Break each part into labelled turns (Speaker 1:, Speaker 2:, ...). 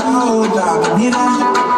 Speaker 1: No, darling,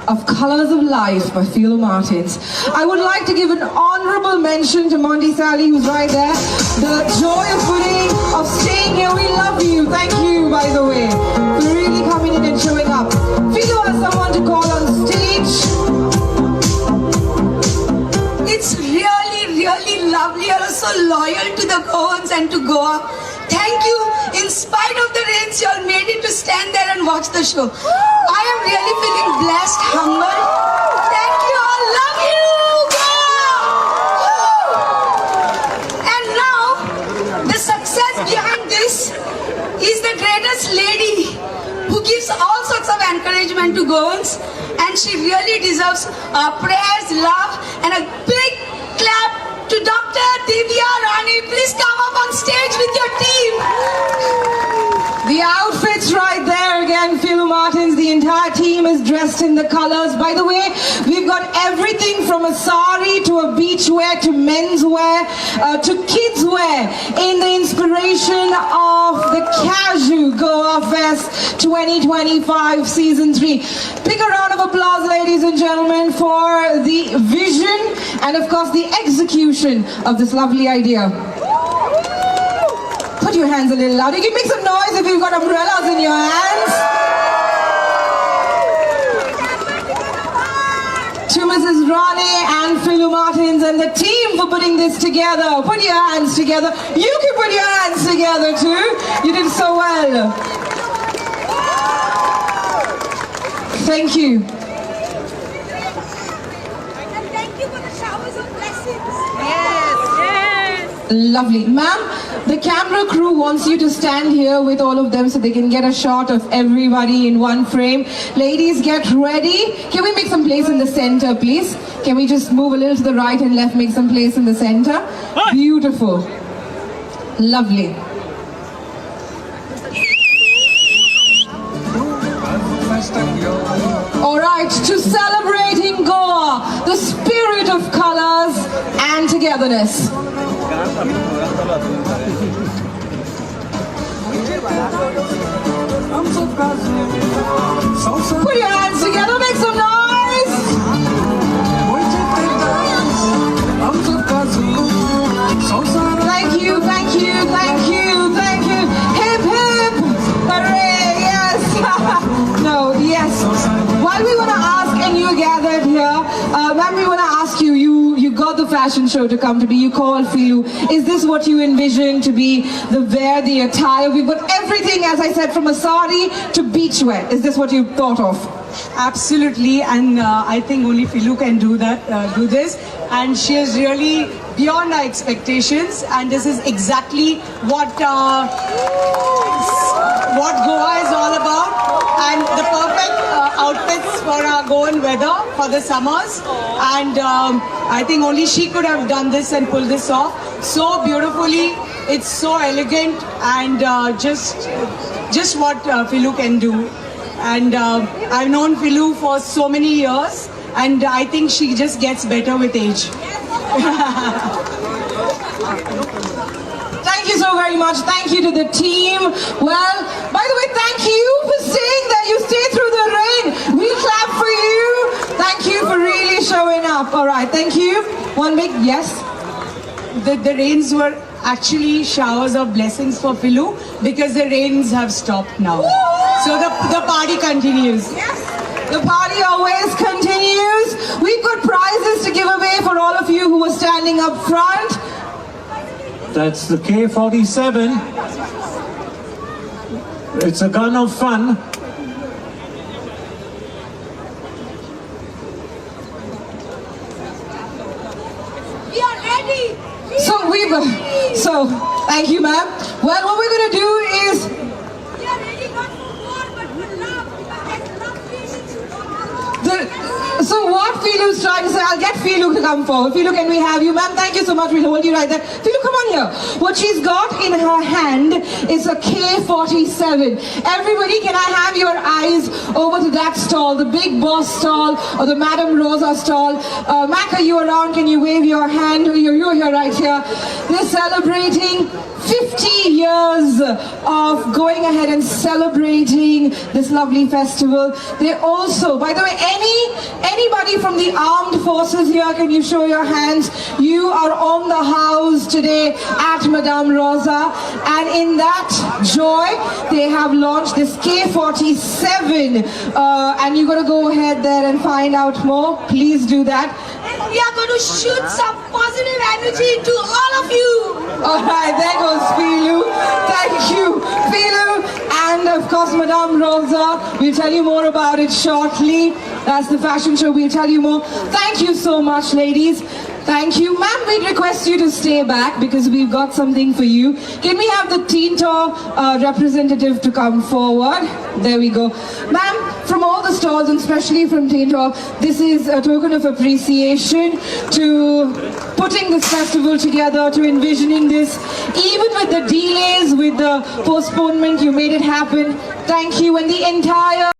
Speaker 1: of Colors of Life by Philu Martins. I would like to give an honorable mention to Monty Sally, who's right there. The joy of staying here. We love you. Thank you, by the way, for really coming in and showing up. Philu has someone to call on stage.
Speaker 2: It's really lovely. You're so loyal to the Goans and to Goa. Thank you. In spite of the rains, you all made it to stand there and watch the show. I am really feeling blessed, humble. Thank you all. Love you, Goa. And now, the success behind this is the greatest lady who gives all sorts of encouragement to Goans, and she really deserves our prayers, love, and a big clap to Dr. Divya Rani. Please come up on stage with your team.
Speaker 1: The outfits right there again, Philu Martins. The entire team is dressed in the colors. By the way, we've got everything from a sari to a beach wear to men's wear to kids wear in the inspiration of the Cashew Fest 2025 Season 3. Big round of applause, ladies and gentlemen, for the vision and of course the execution of this lovely idea. Put your hands a little louder. You can make some noise if you've got umbrellas in your hands. To Mrs. Rani and Philu Martins and the team for putting this together. Put your hands together. You can put your hands together too. You did so well. Thank you.
Speaker 2: And thank you for the showers of blessings.
Speaker 1: Yes. Lovely. Ma'am, the camera crew wants you to stand here with all of them so they can get a shot of everybody in one frame. Ladies, get ready. Can we make some place in the center, please? Can we just move a little to the right and left, make some place in the center? Beautiful. Lovely. Alright, to celebrating Goa, the spirit of colors and togetherness. Put your hands together, make some noise! Thank you, thank you, thank you, thank you. Hip hip! Hooray, yes! No, yes. While we want to ask, and you gathered here, ma'am, we want to ask you, you got the fashion show to come to be, you called Philu. Is this what you envisioned to be the wear, the attire? We've got everything, as I said, from a sari to beachwear. Is this what you thought of?
Speaker 3: Absolutely, and I think only Philu can do that, do this, and she is really beyond our expectations, and this is exactly what Goa is all about, and the perfect outfits for our Goan weather for the summers, and I think only she could have done this and pulled this off so beautifully. It's so elegant and just what Philu can do. And I've known Philu for so many years, and I think she just gets better with age.
Speaker 1: Thank you so very much. Thank you to the team. Well, by the way, thank you for staying there. You stayed through the rain. We clap for you. Thank you for really showing up. All right, thank you. One big yes.
Speaker 3: The rains were actually showers of blessings for Philu because the rains have stopped now. So the party continues.
Speaker 1: Yes. The party always continues. We've got prizes to give away for all of you who are standing up front.
Speaker 4: That's the K-47. It's a gun of fun.
Speaker 2: We are ready.
Speaker 1: So thank you, ma'am. Well, what we're going to do is
Speaker 2: We are ready not for war, but for love. Because love feelings.
Speaker 1: so what Philu's trying to say, I'll get Philu to come forward. Philu, can we have you? Ma'am, thank you so much. We'll hold you right there. Philu, come on here. What she's got in her hand is a K-47. Everybody, can I have your eyes over to that stall, the Big Boss stall or the Madame Rosa stall? Mac, are you around? Can you wave your hand? You're here, right here. They're celebrating 50 years of going ahead and celebrating this lovely festival. They also, by the way, anybody from the armed forces here, can you show your hands? You are on the house today at Madame Rosa, and in that joy, they have launched this K47, and you're going to go ahead there and find out more. Please do that.
Speaker 2: We are going to shoot some positive energy to all of you.
Speaker 1: All right, there goes Philu. Thank you, Philu. And of course, Madame Rosa, we'll tell you more about it shortly. That's the fashion show, we'll tell you more. Thank you so much, ladies. Thank you. Ma'am, we'd request you to stay back because we've got something for you. Can we have the Teen Tour representative to come forward? There we go. Ma'am, from all the stalls and especially from Teen Tour, this is a token of appreciation to putting this festival together, to envisioning this. Even with the delays, with the postponement, you made it happen. Thank you. And the entire